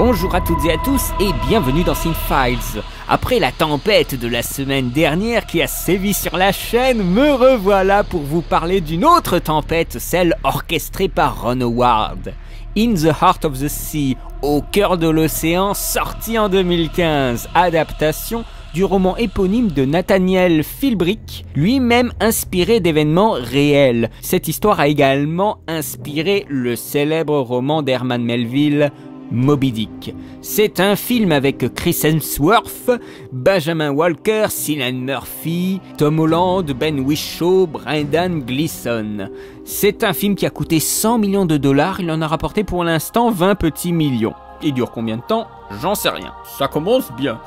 Bonjour à toutes et à tous et bienvenue dans Cinefiles. Après la tempête de la semaine dernière qui a sévi sur la chaîne, me revoilà pour vous parler d'une autre tempête, celle orchestrée par Ron Howard. In the Heart of the Sea, au cœur de l'océan, sorti en 2015, adaptation du roman éponyme de Nathaniel Philbrick, lui-même inspiré d'événements réels. Cette histoire a également inspiré le célèbre roman d'Herman Melville, Moby Dick. C'est un film avec Chris Hemsworth, Benjamin Walker, Cillian Murphy, Tom Holland, Ben Whishaw, Brendan Gleeson. C'est un film qui a coûté 100 millions de dollars, il en a rapporté pour l'instant 20 petits millions. Il dure combien de temps? J'en sais rien. Ça commence bien.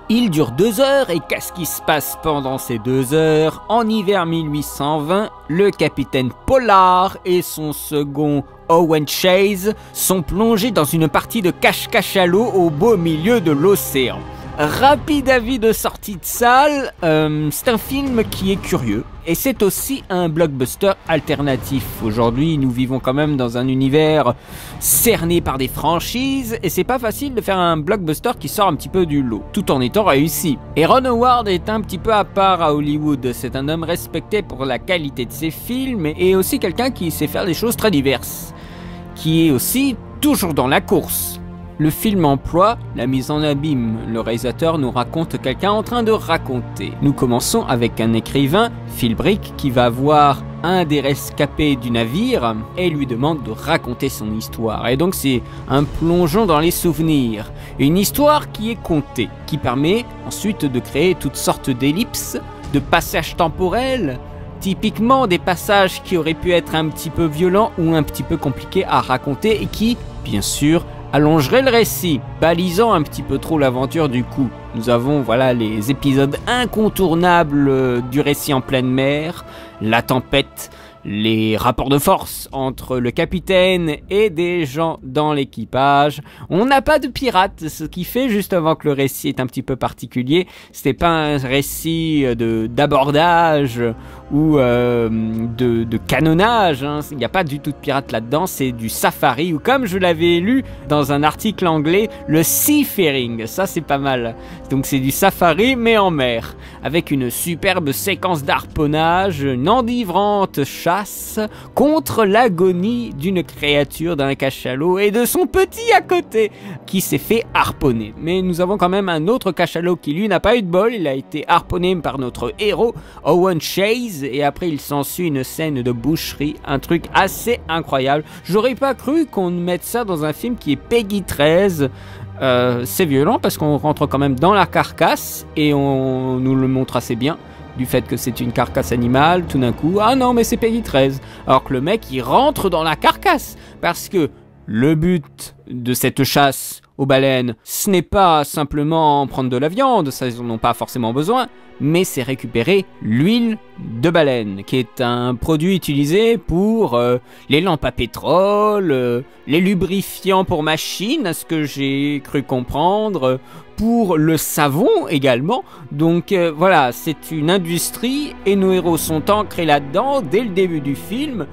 Il dure 2 heures et qu'est-ce qui se passe pendant ces 2 heures? En hiver 1820, le capitaine Pollard et son second Owen Chase sont plongés dans une partie de cache-cachalots au beau milieu de l'océan. Rapide avis de sortie de salle, c'est un film qui est curieux et c'est aussi un blockbuster alternatif. Aujourd'hui, nous vivons quand même dans un univers cerné par des franchises et c'est pas facile de faire un blockbuster qui sort un petit peu du lot, tout en étant réussi. Et Ron Howard est un petit peu à part à Hollywood, c'est un homme respecté pour la qualité de ses films et aussi quelqu'un qui sait faire des choses très diverses, qui est aussi toujours dans la course. Le film emploie la mise en abîme. Le réalisateur nous raconte quelqu'un en train de raconter. Nous commençons avec un écrivain, Philbrick, qui va voir un des rescapés du navire et lui demande de raconter son histoire. Et donc c'est un plongeon dans les souvenirs. Une histoire qui est contée, qui permet ensuite de créer toutes sortes d'ellipses, de passages temporels, typiquement des passages qui auraient pu être un petit peu violents ou un petit peu compliqués à raconter et qui, bien sûr, allongerait le récit, balisant un petit peu trop l'aventure du coup. Nous avons les épisodes incontournables du récit en pleine mer, la tempête, les rapports de force entre le capitaine et des gens dans l'équipage. On n'a pas de pirates, ce qui fait justement que le récit est un petit peu particulier. C'était pas un récit d'abordage ou de canonnage, hein. Il n'y a pas du tout de pirates là-dedans, c'est du safari, ou comme je l'avais lu dans un article anglais, le seafaring, ça c'est pas mal. Donc c'est du safari mais en mer, avec une superbe séquence d'harponnage, une enivrante chasse contre l'agonie d'une créature d'un cachalot et de son petit à côté qui s'est fait harponner. Mais nous avons quand même un autre cachalot qui lui n'a pas eu de bol, il a été harponné par notre héros Owen Chase et après il s'ensuit une scène de boucherie, un truc assez incroyable. J'aurais pas cru qu'on mette ça dans un film qui est Peggy 13. C'est violent parce qu'on rentre quand même dans la carcasse et on nous le montre assez bien. Du fait que c'est une carcasse animale, tout d'un coup, ah non mais c'est Peggy 13. Alors que le mec il rentre dans la carcasse parce que le but de cette chasse aux baleines, ce n'est pas simplement prendre de la viande, ça ils n'en ont pas forcément besoin, mais c'est récupérer l'huile de baleine, qui est un produit utilisé pour les lampes à pétrole, les lubrifiants pour machines, à ce que j'ai cru comprendre, pour le savon également. Donc voilà, c'est une industrie et nos héros sont ancrés là-dedans dès le début du film.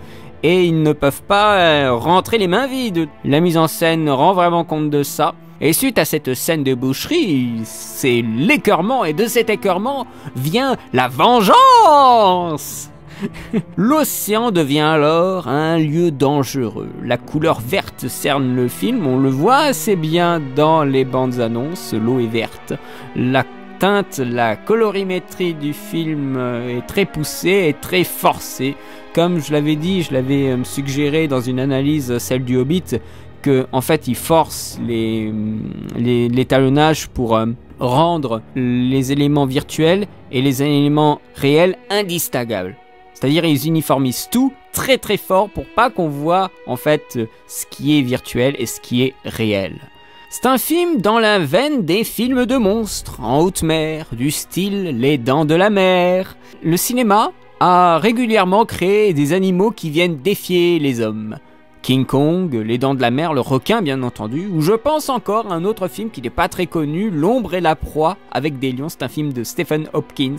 Et ils ne peuvent pas rentrer les mains vides. La mise en scène rend vraiment compte de ça. Et suite à cette scène de boucherie, c'est l'écœurement. Et de cet écœurement vient la vengeance. L'océan devient alors un lieu dangereux. La couleur verte cerne le film. On le voit assez bien dans les bandes annonces. L'eau est verte. La colorimétrie du film est très poussée et très forcée. Comme je l'avais dit, je l'avais suggéré dans une analyse, celle du Hobbit, que en fait ils forcent l'étalonnage pour rendre les éléments virtuels et les éléments réels indistinguables. C'est-à-dire ils uniformisent tout très très fort pour pas qu'on voit en fait ce qui est virtuel et ce qui est réel. C'est un film dans la veine des films de monstres en haute mer, du style Les Dents de la Mer. Le cinéma a régulièrement créé des animaux qui viennent défier les hommes. King Kong, Les Dents de la Mer, Le Requin bien entendu, ou je pense encore à un autre film qui n'est pas très connu, L'Ombre et la Proie avec des lions, c'est un film de Stephen Hopkins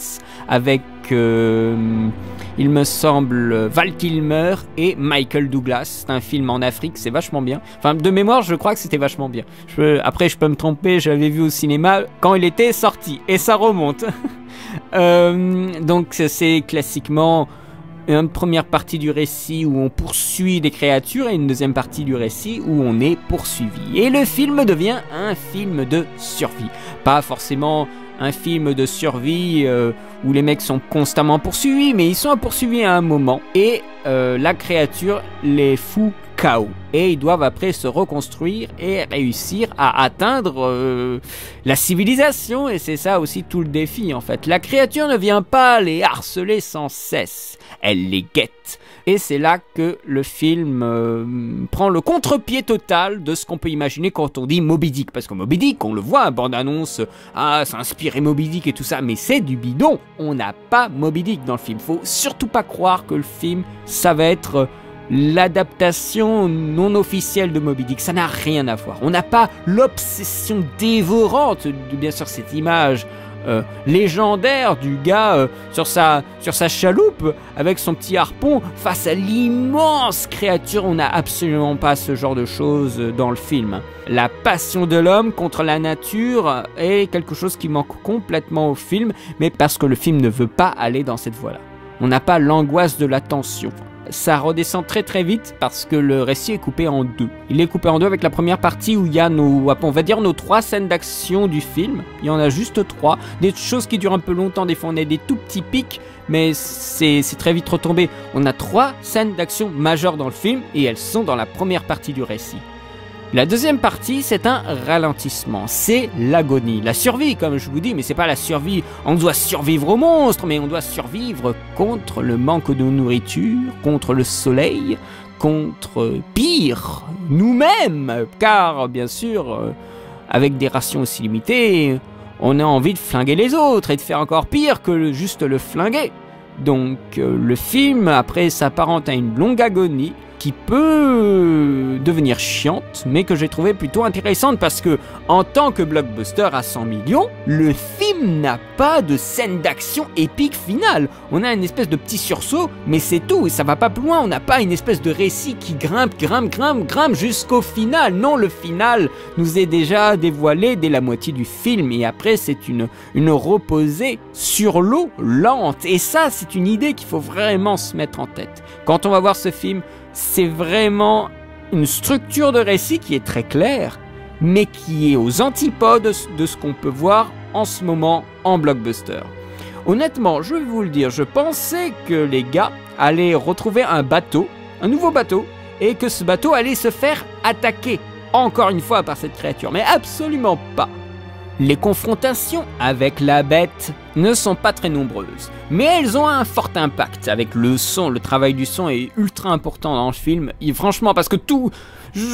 avec, il me semble, Val Kilmer et Michael Douglas, c'est un film en Afrique, c'est vachement bien, enfin de mémoire je crois que c'était vachement bien, après je peux me tromper, je l'avais vu au cinéma quand il était sorti, et ça remonte. Donc c'est classiquement une première partie du récit où on poursuit des créatures et une deuxième partie du récit où on est poursuivi. Et le film devient un film de survie. Pas forcément un film de survie où les mecs sont constamment poursuivis, mais ils sont poursuivis à un moment et la créature les fout KO. Et ils doivent après se reconstruire et réussir à atteindre la civilisation. Et c'est ça aussi tout le défi en fait. La créature ne vient pas les harceler sans cesse. Elle les guette. Et c'est là que le film prend le contre-pied total de ce qu'on peut imaginer quand on dit Moby Dick. Parce que Moby Dick, on le voit, bande-annonce, c'est inspiré Moby Dick et tout ça, mais c'est du bidon. On n'a pas Moby Dick dans le film. Faut surtout pas croire que le film, ça va être l'adaptation non officielle de Moby Dick. Ça n'a rien à voir. On n'a pas l'obsession dévorante de, bien sûr, cette image légendaire du gars sur sa chaloupe avec son petit harpon face à l'immense créature. On n'a absolument pas ce genre de choses dans le film. La passion de l'homme contre la nature est quelque chose qui manque complètement au film, mais parce que le film ne veut pas aller dans cette voie-là. On n'a pas l'angoisse de la tension. Ça redescend très très vite parce que le récit est coupé en deux. Il est coupé en deux avec la première partie où il y a on va dire nos 3 scènes d'action du film. Il y en a juste 3. Des choses qui durent un peu longtemps, des fois on a des tout petits pics, mais c'est très vite retombé. On a 3 scènes d'action majeures dans le film et elles sont dans la première partie du récit. La deuxième partie, c'est un ralentissement, c'est l'agonie, la survie, comme je vous dis, mais c'est pas la survie, on doit survivre aux monstres, mais on doit survivre contre le manque de nourriture, contre le soleil, contre pire, nous-mêmes, car bien sûr, avec des rations aussi limitées, on a envie de flinguer les autres et de faire encore pire que juste le flinguer. Donc le film, après, s'apparente à une longue agonie, qui peut devenir chiante, mais que j'ai trouvé plutôt intéressante parce que, en tant que blockbuster à 100 millions, le film n'a pas de scène d'action épique finale. On a une espèce de petit sursaut, mais c'est tout, et ça va pas plus loin. On n'a pas une espèce de récit qui grimpe jusqu'au final. Non, le final nous est déjà dévoilé dès la moitié du film, et après c'est une reposée sur l'eau lente. Et ça, c'est une idée qu'il faut vraiment se mettre en tête. Quand on va voir ce film, c'est vraiment une structure de récit qui est très claire, mais qui est aux antipodes de ce qu'on peut voir en ce moment en blockbuster. Honnêtement, je vais vous le dire, je pensais que les gars allaient retrouver un nouveau bateau, et que ce bateau allait se faire attaquer, encore une fois, par cette créature, mais absolument pas. Les confrontations avec la bête ne sont pas très nombreuses, mais elles ont un fort impact avec le son. Le travail du son est ultra important dans le film, et franchement, parce que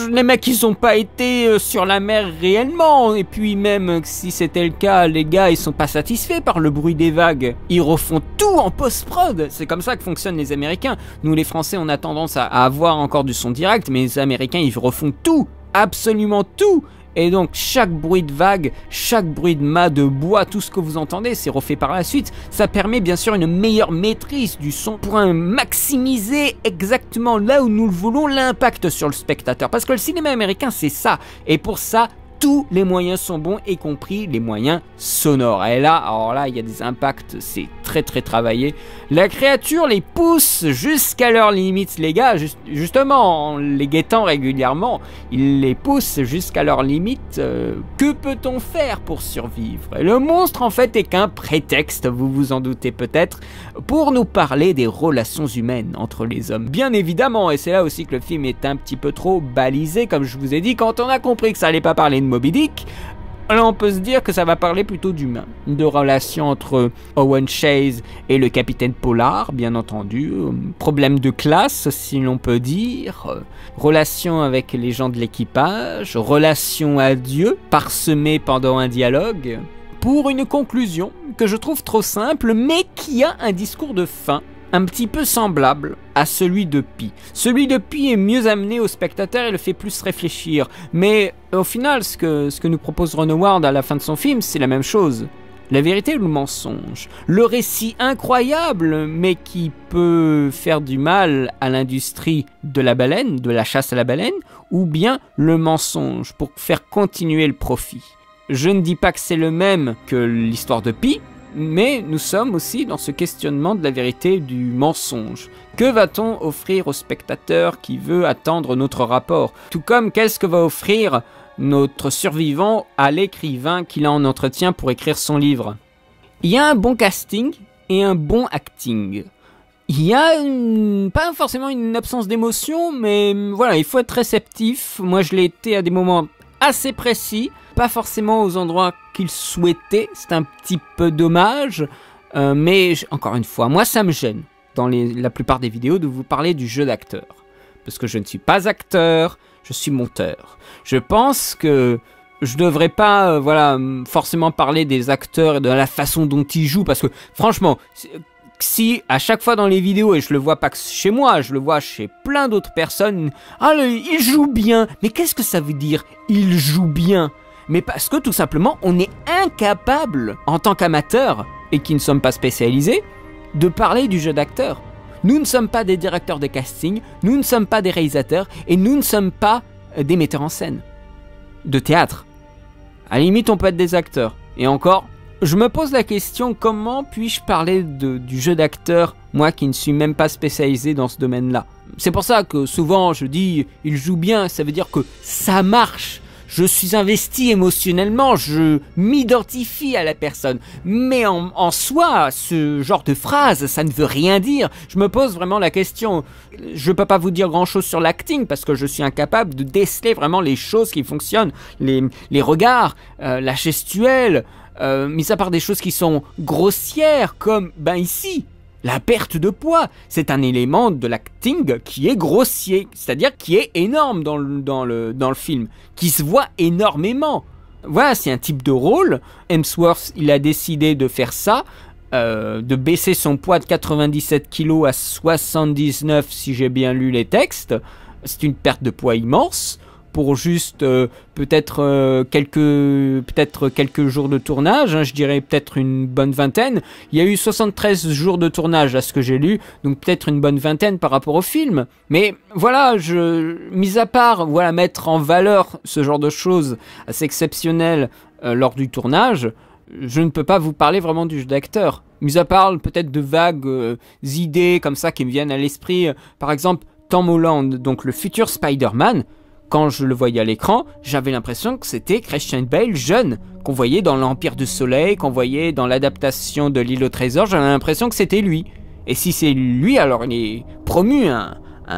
les mecs ils ont pas été sur la mer réellement, et puis même si c'était le cas, les gars ils sont pas satisfaits par le bruit des vagues, ils refont tout en post-prod. C'est comme ça que fonctionnent les Américains. Nous les Français on a tendance à avoir encore du son direct, mais les Américains ils refont tout, absolument tout. Et donc chaque bruit de vague, chaque bruit de mât, de bois, tout ce que vous entendez, c'est refait par la suite. Ça permet bien sûr une meilleure maîtrise du son pour maximiser exactement là où nous le voulons l'impact sur le spectateur. Parce que le cinéma américain c'est ça. Et pour ça, tous les moyens sont bons, y compris les moyens sonores. Et là, alors là, il y a des impacts, c'est très très travaillé. La créature les pousse jusqu'à leurs limites, les gars, justement, en les guettant régulièrement, ils les poussent jusqu'à leurs limites. Que peut-on faire pour survivre? Et le monstre, en fait, est qu'un prétexte, vous vous en doutez peut-être, pour nous parler des relations humaines entre les hommes. Bien évidemment, et c'est là aussi que le film est un petit peu trop balisé, comme je vous ai dit, quand on a compris que ça allait pas parler de Moby Dick, alors on peut se dire que ça va parler plutôt d'humain, de relations entre Owen Chase et le capitaine Pollard, bien entendu, problème de classe si l'on peut dire, relations avec les gens de l'équipage, relations à Dieu, parsemées pendant un dialogue, pour une conclusion que je trouve trop simple, mais qui a un discours de fin un petit peu semblable à celui de Pi. Celui de Pi est mieux amené au spectateur et le fait plus réfléchir. Mais au final, ce que nous propose Ron Howard à la fin de son film, c'est la même chose. La vérité ou le mensonge? Le récit incroyable, mais qui peut faire du mal à l'industrie de la baleine, de la chasse à la baleine, ou bien le mensonge pour faire continuer le profit. Je ne dis pas que c'est le même que l'histoire de Pi, mais nous sommes aussi dans ce questionnement de la vérité et du mensonge. Que va-t-on offrir au spectateur qui veut attendre notre rapport? Tout comme qu'est-ce que va offrir notre survivant à l'écrivain qu'il a en entretien pour écrire son livre? Il y a un bon casting et un bon acting. Il y a pas forcément une absence d'émotion, mais voilà, il faut être réceptif. Moi, je l'ai été à des moments assez précis, pas forcément aux endroits qu'il souhaitait. C'est un petit peu dommage, mais encore une fois, moi, ça me gêne dans la plupart des vidéos de vous parler du jeu d'acteur. Parce que je ne suis pas acteur, je suis monteur. Je pense que je devrais pas forcément parler des acteurs et de la façon dont ils jouent, parce que franchement, si à chaque fois dans les vidéos, et je le vois pas que chez moi, je le vois chez plein d'autres personnes, il joue bien. Mais qu'est-ce que ça veut dire, il joue bien? Mais parce que tout simplement, on est incapable, en tant qu'amateur, et qui ne sommes pas spécialisés, de parler du jeu d'acteur. Nous ne sommes pas des directeurs de casting, nous ne sommes pas des réalisateurs, et nous ne sommes pas des metteurs en scène de théâtre. À la limite, on peut être des acteurs. Et encore, je me pose la question, comment puis-je parler du jeu d'acteur, moi qui ne suis même pas spécialisé dans ce domaine-là? C'est pour ça que souvent je dis, il joue bien, ça veut dire que ça marche. Je suis investi émotionnellement, je m'identifie à la personne. Mais en soi, ce genre de phrase, ça ne veut rien dire. Je me pose vraiment la question. Je ne peux pas vous dire grand-chose sur l'acting parce que je suis incapable de déceler vraiment les choses qui fonctionnent. Les regards, la gestuelle, mis à part des choses qui sont grossières comme, ici. La perte de poids, c'est un élément de l'acting qui est grossier, c'est-à-dire qui est énorme dans le film, qui se voit énormément. Voilà, c'est un type de rôle. Hemsworth, il a décidé de faire ça, de baisser son poids de 97 kg à 79 si j'ai bien lu les textes. C'est une perte de poids immense. Pour juste peut-être quelques jours de tournage, je dirais peut-être une bonne vingtaine. Il y a eu 73 jours de tournage à ce que j'ai lu, donc peut-être une bonne vingtaine par rapport au film. Mais voilà, mis à part mettre en valeur ce genre de choses assez exceptionnelles lors du tournage, je ne peux pas vous parler vraiment du jeu d'acteur. Mis à part peut-être de vagues idées comme ça qui me viennent à l'esprit. Par exemple, Tom Holland, donc le futur Spider-Man. Quand je le voyais à l'écran, j'avais l'impression que c'était Christian Bale jeune, qu'on voyait dans l'Empire du Soleil, qu'on voyait dans l'adaptation de l'Île au Trésor, j'avais l'impression que c'était lui. Et si c'est lui, alors il est promu un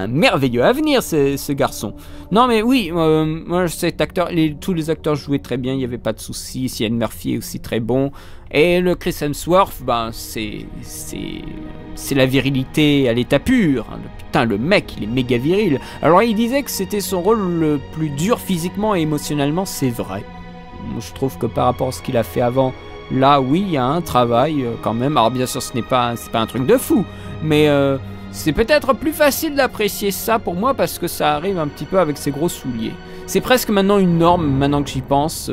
merveilleux avenir, ce garçon. Non mais oui, moi cet acteur, tous les acteurs jouaient très bien, il n'y avait pas de soucis. Cillian Murphy est aussi très bon. Et le Chris Hemsworth, c'est la virilité à l'état pur. Putain, le mec, il est méga viril. Alors il disait que c'était son rôle le plus dur physiquement et émotionnellement, c'est vrai. Je trouve que par rapport à ce qu'il a fait avant, là oui, il y a un travail quand même. Alors bien sûr, c'est pas un truc de fou, mais c'est peut-être plus facile d'apprécier ça pour moi parce que ça arrive un petit peu avec ses gros souliers. C'est presque maintenant une norme, maintenant que j'y pense,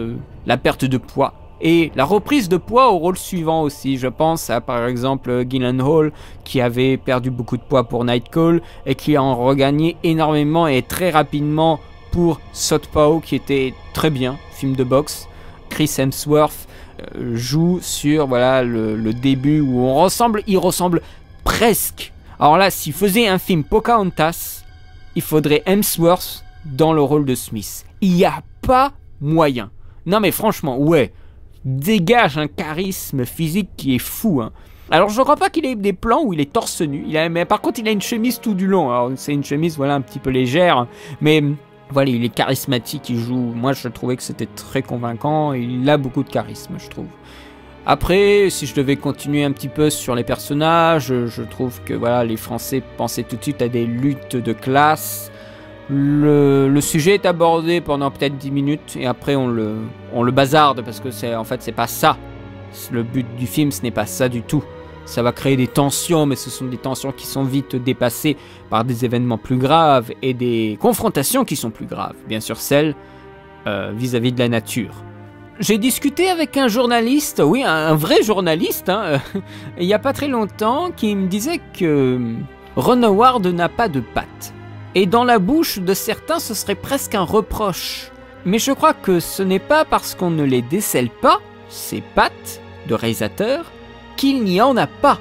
la perte de poids. Et la reprise de poids au rôle suivant aussi. Je pense à par exemple Gyllenhaal qui avait perdu beaucoup de poids pour Night Call et qui a en regagné énormément et très rapidement pour Southpaw qui était très bien, film de boxe. Chris Hemsworth joue sur le début où il ressemble presque. Alors là, s'il faisait un film Pocahontas, il faudrait Hemsworth dans le rôle de Smith. Il n'y a pas moyen. Non mais franchement, ouais. Dégage un charisme physique qui est fou. Alors je ne crois pas qu'il ait des plans où il est torse nu. Mais par contre il a une chemise tout du long. Alors c'est une chemise un petit peu légère. Mais voilà, il est charismatique, il joue. Moi je trouvais que c'était très convaincant. Il a beaucoup de charisme, je trouve. Après, si je devais continuer un petit peu sur les personnages, je trouve que les Français pensaient tout de suite à des luttes de classe. Le sujet est abordé pendant peut-être 10 minutes et après on le bazarde parce que c'est pas ça. Le but du film, ce n'est pas ça du tout. Ça va créer des tensions, mais ce sont des tensions qui sont vite dépassées par des événements plus graves et des confrontations qui sont plus graves. Bien sûr, celles vis-à-vis de la nature. J'ai discuté avec un journaliste, oui, un vrai journaliste, il n'y a pas très longtemps, qui me disait que Ron Howard n'a pas de pattes. Et dans la bouche de certains, ce serait presque un reproche. Mais je crois que ce n'est pas parce qu'on ne les décèle pas, ces pattes de réalisateur, qu'il n'y en a pas.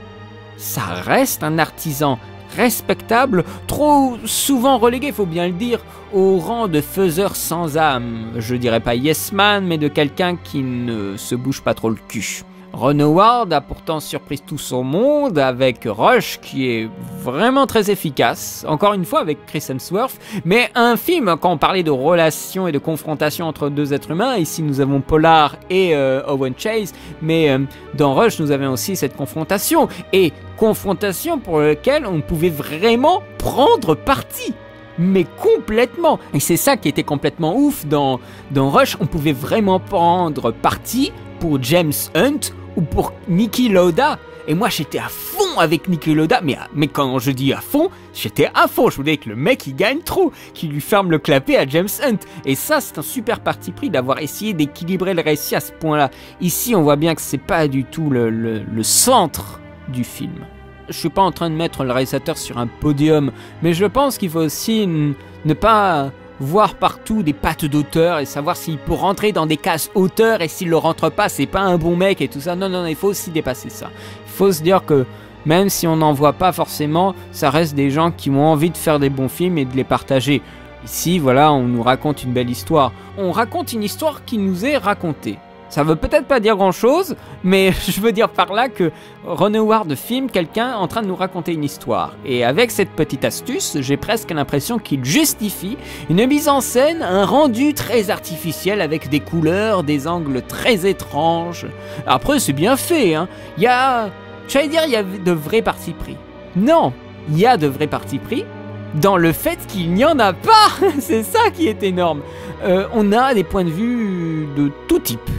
Ça reste un artisan respectable, trop souvent relégué, faut bien le dire, au rang de faiseur sans âme. Je dirais pas yes man, mais de quelqu'un qui ne se bouge pas trop le cul. Ron Howard a pourtant surpris tout son monde avec Rush, qui est vraiment très efficace, encore une fois avec Chris Hemsworth, mais un film, quand on parlait de relations et de confrontation entre deux êtres humains, ici nous avons Polar et Owen Chase, mais dans Rush nous avons aussi cette confrontation, et confrontation pour laquelle on pouvait vraiment prendre parti. Mais complètement. Et c'est ça qui était complètement ouf dans Rush, on pouvait vraiment prendre parti pour James Hunt ou pour Niki Lauda. Et moi j'étais à fond avec Niki Lauda, mais quand je dis à fond, j'étais à fond. Je voulais que le mec il gagne trop, qu'il lui ferme le clapet à James Hunt. Et ça c'est un super parti pris d'avoir essayé d'équilibrer le récit à ce point-là. Ici on voit bien que c'est pas du tout le centre du film. Je suis pas en train de mettre le réalisateur sur un podium, mais je pense qu'il faut aussi ne pas voir partout des pattes d'auteur et savoir s'il peut rentrer dans des cases auteur, et s'il le rentre pas, c'est pas un bon mec et tout ça. Non, il faut aussi dépasser ça. Il faut se dire que même si on n'en voit pas forcément, ça reste des gens qui ont envie de faire des bons films et de les partager. Ici, voilà, on nous raconte une belle histoire. On raconte une histoire qui nous est racontée. Ça veut peut-être pas dire grand-chose, mais je veux dire par là que Ron Howard filme quelqu'un en train de nous raconter une histoire. Et avec cette petite astuce, j'ai presque l'impression qu'il justifie une mise en scène, un rendu très artificiel avec des couleurs, des angles très étranges. Après, c'est bien fait, hein. Il y a de vrais partis pris. Non, il y a de vrais partis pris dans le fait qu'il n'y en a pas. C'est ça qui est énorme. On a des points de vue de tout type.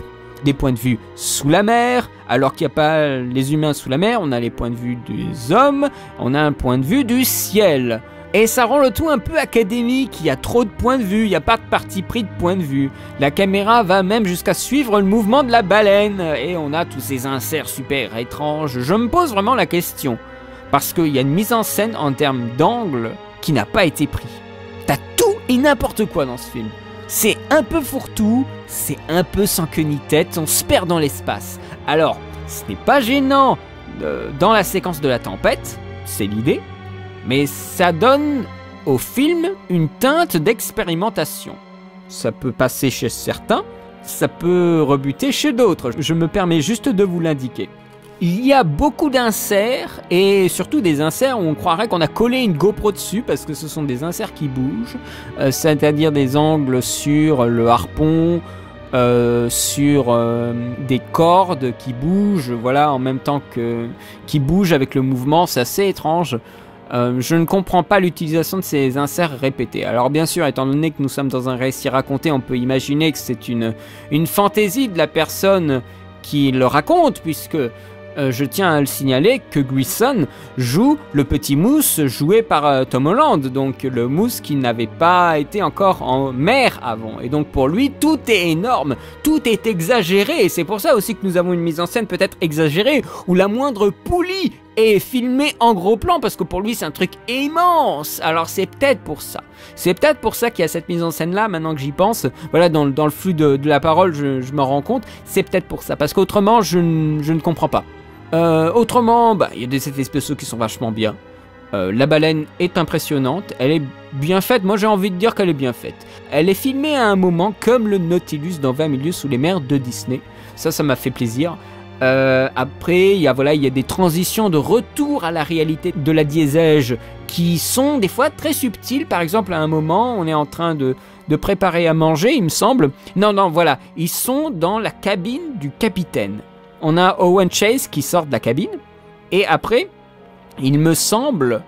Des points de vue sous la mer, alors qu'il n'y a pas les humains sous la mer, on a les points de vue des hommes, on a un point de vue du ciel. Et ça rend le tout un peu académique, il y a trop de points de vue, il n'y a pas de parti pris de point de vue. La caméra va même jusqu'à suivre le mouvement de la baleine, et on a tous ces inserts super étranges. Je me pose vraiment la question, parce qu'il y a une mise en scène en termes d'angle qui n'a pas été pris. T'as tout et n'importe quoi dans ce film. C'est un peu fourre-tout, c'est un peu sans queue ni tête, on se perd dans l'espace. Alors, ce n'est pas gênant dans la séquence de la tempête, c'est l'idée, mais ça donne au film une teinte d'expérimentation. Ça peut passer chez certains, ça peut rebuter chez d'autres, je me permets juste de vous l'indiquer. Il y a beaucoup d'inserts, et surtout des inserts où on croirait qu'on a collé une GoPro dessus, parce que ce sont des inserts qui bougent, c'est-à-dire des angles sur le harpon, sur des cordes qui bougent, voilà, en même temps qui bougent avec le mouvement, c'est assez étrange. Je ne comprends pas l'utilisation de ces inserts répétés. Alors bien sûr, étant donné que nous sommes dans un récit raconté, on peut imaginer que c'est une fantaisie de la personne qui le raconte, puisque je tiens à le signaler que Grissom joue le petit mousse joué par Tom Holland, donc le mousse qui n'avait pas été encore en mer avant. Et donc pour lui, tout est énorme, tout est exagéré, et c'est pour ça aussi que nous avons une mise en scène peut-être exagérée, où la moindre poulie est filmée en gros plan, parce que pour lui c'est un truc immense. Alors c'est peut-être pour ça. C'est peut-être pour ça qu'il y a cette mise en scène là, maintenant que j'y pense. Voilà, dans le flux de la parole, je me rends compte, c'est peut-être pour ça, parce qu'autrement je ne comprends pas. Autrement, il y a des effets spéciaux qui sont vachement bien. La baleine est impressionnante, elle est bien faite, moi j'ai envie de dire qu'elle est bien faite. Elle est filmée à un moment comme le Nautilus dans 20 milieux sous les mers de Disney. Ça m'a fait plaisir. Après, il y a des transitions de retour à la réalité de la diésège qui sont des fois très subtiles. Par exemple, à un moment, on est en train de préparer à manger, il me semble. Non, voilà, ils sont dans la cabine du capitaine. On a Owen Chase qui sort de la cabine, et après, il me semble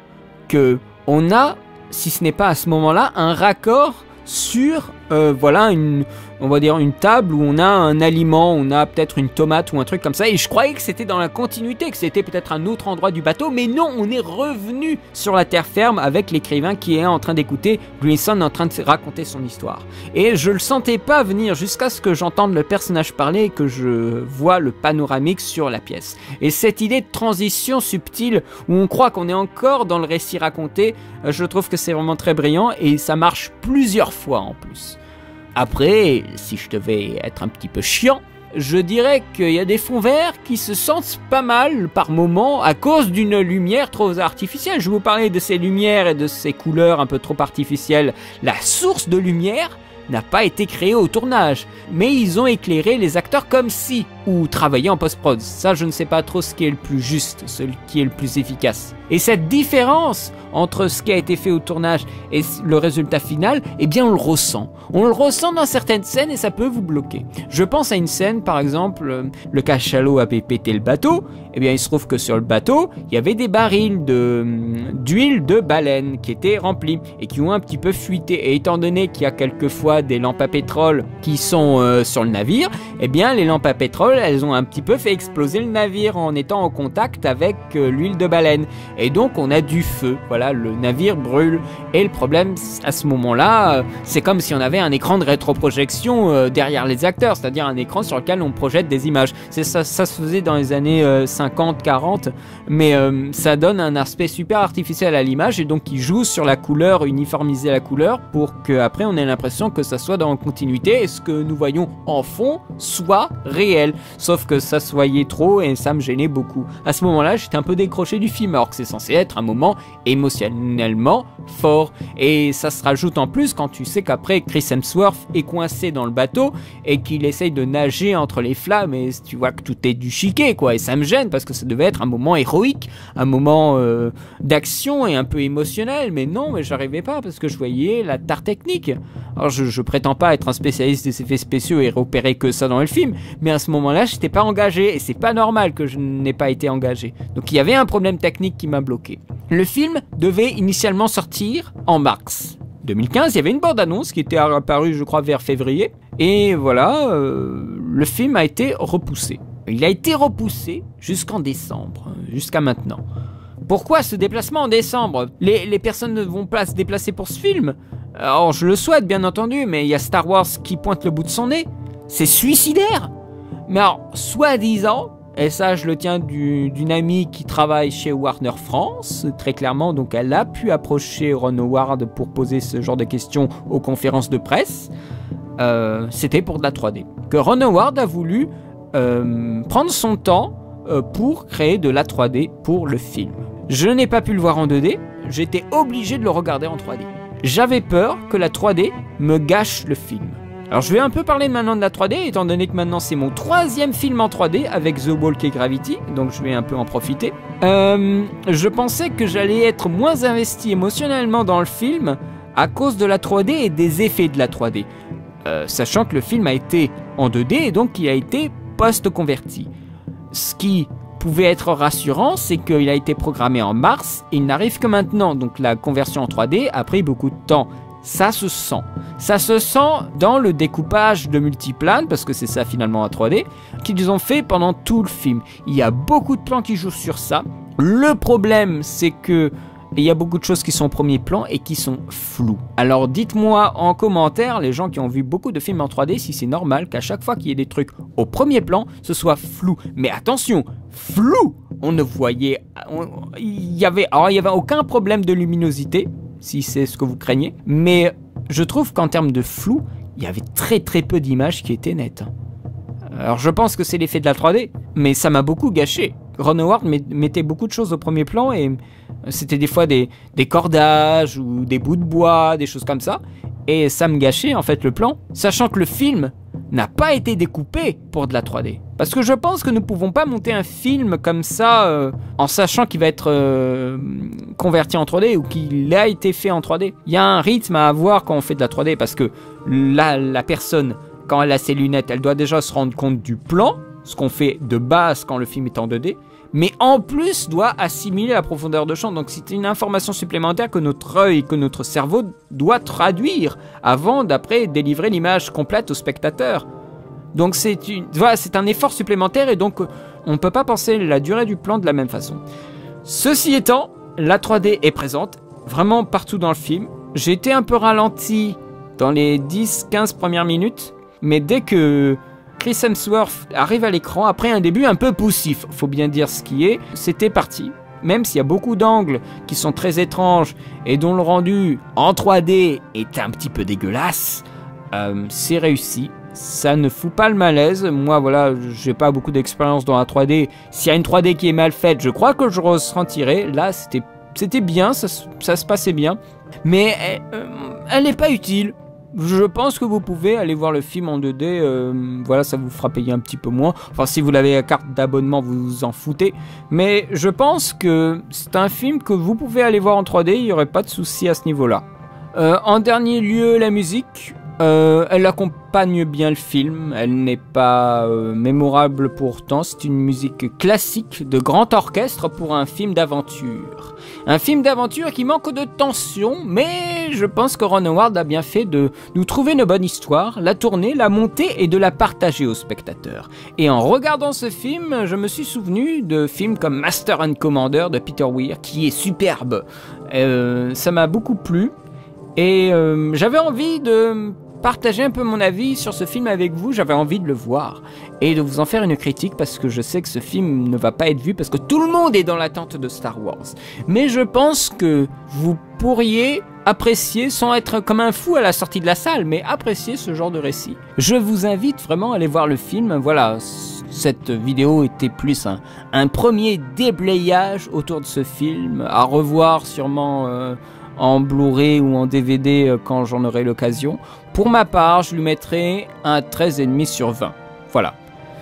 que on a, si ce n'est pas à ce moment-là, un raccord sur une on va dire une table où on a un aliment, on a peut-être une tomate ou un truc comme ça, et je croyais que c'était dans la continuité, que c'était peut-être un autre endroit du bateau, mais non, on est revenu sur la terre ferme avec l'écrivain qui est en train d'écouter Grayson en train de raconter son histoire. Et je le sentais pas venir jusqu'à ce que j'entende le personnage parler et que je vois le panoramique sur la pièce. Et cette idée de transition subtile où on croit qu'on est encore dans le récit raconté, je trouve que c'est vraiment très brillant et ça marche plusieurs fois en plus. Après, si je devais être un petit peu chiant, je dirais qu'il y a des fonds verts qui se sentent pas mal par moments à cause d'une lumière trop artificielle. Je vais vous parler de ces lumières et de ces couleurs un peu trop artificielles. La source de lumière n'a pas été créée au tournage, mais ils ont éclairé les acteurs comme si, ou travaillé en post-prod. Ça, je ne sais pas trop ce qui est le plus juste, ce qui est le plus efficace. Et cette différence entre ce qui a été fait au tournage et le résultat final, eh bien on le ressent. On le ressent dans certaines scènes et ça peut vous bloquer. Je pense à une scène, par exemple, le cachalot avait pété le bateau, eh bien il se trouve que sur le bateau, il y avait des barils d'huile de baleine qui étaient remplis et qui ont un petit peu fuité. Et étant donné qu'il y a quelquefois des lampes à pétrole qui sont sur le navire, eh bien les lampes à pétrole, elles ont un petit peu fait exploser le navire en étant en contact avec l'huile de baleine. Et donc on a du feu, voilà, le navire brûle. Et le problème à ce moment-là, c'est comme si on avait un écran de rétroprojection derrière les acteurs, c'est-à-dire un écran sur lequel on projette des images. Ça se faisait dans les années 50-40, mais ça donne un aspect super artificiel à l'image et donc il joue sur la couleur, uniformiser la couleur pour qu'après on ait l'impression que ça soit dans la continuité et ce que nous voyons en fond soit réel. Sauf que ça se voyait trop et ça me gênait beaucoup. À ce moment-là, j'étais un peu décroché du film alors que c'est censé être un moment émotionnellement fort. Et ça se rajoute en plus quand tu sais qu'après Chris Hemsworth est coincé dans le bateau et qu'il essaye de nager entre les flammes et tu vois que tout est du chiquet quoi. Et ça me gêne parce que ça devait être un moment héroïque, un moment d'action et un peu émotionnel. Mais non, mais j'arrivais pas parce que je voyais la tare technique. Alors je prétends pas être un spécialiste des effets spéciaux et repérer que ça dans le film, mais à ce moment-là, j'étais pas engagé et c'est pas normal que je n'ai pas été engagé. Donc il y avait un problème technique qui m'a bloqué. Le film devait initialement sortir en mars 2015, il y avait une bande-annonce qui était apparue, je crois, vers février. Et voilà, le film a été repoussé. Il a été repoussé jusqu'en décembre, jusqu'à maintenant. Pourquoi ce déplacement en décembre ? Les personnes ne vont pas se déplacer pour ce film. Alors je le souhaite bien entendu, mais il y a Star Wars qui pointe le bout de son nez. C'est suicidaire. Mais alors, soi-disant, et ça je le tiens d'une amie qui travaille chez Warner France, très clairement, donc elle a pu approcher Ron Howard pour poser ce genre de questions aux conférences de presse, c'était pour de la 3D. Que Ron Howard a voulu prendre son temps pour créer de la 3D pour le film. Je n'ai pas pu le voir en 2D, j'étais obligé de le regarder en 3D. J'avais peur que la 3D me gâche le film. Alors je vais un peu parler maintenant de la 3D, étant donné que maintenant c'est mon 3e film en 3D avec The Walk et Gravity, donc je vais un peu en profiter. Je pensais que j'allais être moins investi émotionnellement dans le film à cause de la 3D et des effets de la 3D. Sachant que le film a été en 2D et donc il a été post-converti. Ce qui pouvait être rassurant, c'est qu'il a été programmé en mars, et il n'arrive que maintenant, donc la conversion en 3D a pris beaucoup de temps. Ça se sent. Ça se sent dans le découpage de multiplanes, parce que c'est ça finalement en 3D, qu'ils ont fait pendant tout le film. Il y a beaucoup de plans qui jouent sur ça. Le problème, c'est que il y a beaucoup de choses qui sont au premier plan et qui sont floues. Alors dites-moi en commentaire, les gens qui ont vu beaucoup de films en 3D, si c'est normal qu'à chaque fois qu'il y ait des trucs au premier plan, ce soit flou. Mais attention, flou! On ne voyait... Il y avait aucun problème de luminosité, si c'est ce que vous craignez. Mais je trouve qu'en termes de flou, il y avait très peu d'images qui étaient nettes. Alors je pense que c'est l'effet de la 3D, mais ça m'a beaucoup gâché. Ron Howard mettait beaucoup de choses au premier plan et c'était des fois des cordages ou des bouts de bois, des choses comme ça. Et ça me gâchait en fait le plan, sachant que le film n'a pas été découpé pour de la 3D. Parce que je pense que nous ne pouvons pas monter un film comme ça en sachant qu'il va être converti en 3D ou qu'il a été fait en 3D. Il y a un rythme à avoir quand on fait de la 3D parce que la personne, quand elle a ses lunettes, elle doit déjà se rendre compte du plan, ce qu'on fait de base quand le film est en 2D. mais en plus doit assimiler la profondeur de champ. Donc c'est une information supplémentaire que notre œil, que notre cerveau doit traduire avant d'après délivrer l'image complète au spectateur. Donc voilà, c'est un effort supplémentaire et donc on ne peut pas penser la durée du plan de la même façon. Ceci étant, la 3D est présente vraiment partout dans le film. J'ai été un peu ralenti dans les 10-15 premières minutes, mais dès que Chris Hemsworth arrive à l'écran, après un début un peu poussif, faut bien dire ce qui est, c'était parti. Même s'il y a beaucoup d'angles qui sont très étranges et dont le rendu en 3D est un petit peu dégueulasse, c'est réussi. Ça ne fout pas le malaise. Moi, voilà, j'ai pas beaucoup d'expérience dans la 3D. S'il y a une 3D qui est mal faite, je crois que je ressentirais. Là, c'était bien, ça se passait bien. Mais elle n'est pas utile. Je pense que vous pouvez aller voir le film en 2D. Voilà, ça vous fera payer un petit peu moins. Enfin, si vous l'avez la carte d'abonnement, vous vous en foutez. Mais je pense que c'est un film que vous pouvez aller voir en 3D. Il n'y aurait pas de souci à ce niveau-là. En dernier lieu, la musique. Elle accompagne bien le film, elle n'est pas mémorable pourtant, c'est une musique classique de grand orchestre pour un film d'aventure. Un film d'aventure qui manque de tension, mais je pense que Ron Howard a bien fait de nous trouver une bonne histoire, la tourner, la monter et de la partager aux spectateurs. Et en regardant ce film, je me suis souvenu de films comme Master and Commander de Peter Weir, qui est superbe. Ça m'a beaucoup plu et j'avais envie de partager un peu mon avis sur ce film avec vous, j'avais envie de le voir et de vous en faire une critique parce que je sais que ce film ne va pas être vu parce que tout le monde est dans l'attente de Star Wars. Mais je pense que vous pourriez apprécier, sans être comme un fou à la sortie de la salle, mais apprécier ce genre de récit. Je vous invite vraiment à aller voir le film. Voilà, cette vidéo était plus un premier déblayage autour de ce film, à revoir sûrement en Blu-ray ou en DVD quand j'en aurai l'occasion. Pour ma part, je lui mettrai un 13,5 sur 20. Voilà.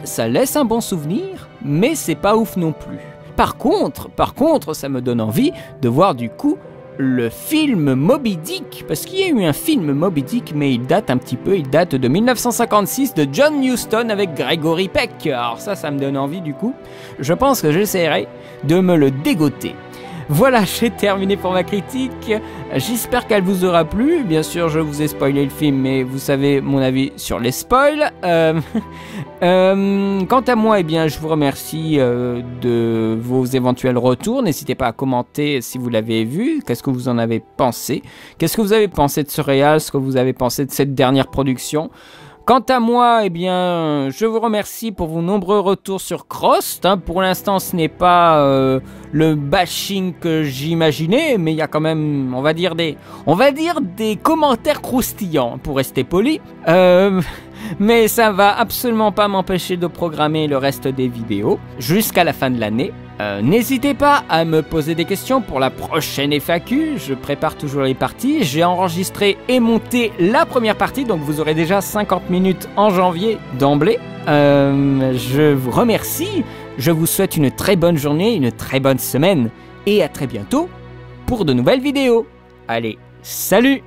Ça laisse un bon souvenir, mais c'est pas ouf non plus. Par contre, ça me donne envie de voir du coup le film Moby Dick, parce qu'il y a eu un film Moby Dick, mais il date un petit peu, il date de 1956 de John Huston avec Gregory Peck. Alors ça me donne envie du coup. Je pense que j'essaierai de me le dégoter. Voilà, j'ai terminé pour ma critique. J'espère qu'elle vous aura plu. Bien sûr, je vous ai spoilé le film, mais vous savez mon avis sur les spoils. Quant à moi, eh bien, je vous remercie de vos éventuels retours. N'hésitez pas à commenter si vous l'avez vu. Qu'est-ce que vous en avez pensé? Qu'est-ce que vous avez pensé de ce réal? Ce que vous avez pensé de cette dernière production? Quant à moi, eh bien, je vous remercie pour vos nombreux retours sur Crossed. Pour l'instant, ce n'est pas le bashing que j'imaginais, mais il y a quand même, on va dire des commentaires croustillants, pour rester poli. Mais ça va absolument pas m'empêcher de programmer le reste des vidéos jusqu'à la fin de l'année. N'hésitez pas à me poser des questions pour la prochaine FAQ, je prépare toujours les parties, j'ai enregistré et monté la première partie, donc vous aurez déjà 50 minutes en janvier d'emblée. Je vous remercie, je vous souhaite une très bonne journée, une très bonne semaine, et à très bientôt pour de nouvelles vidéos. Allez, salut!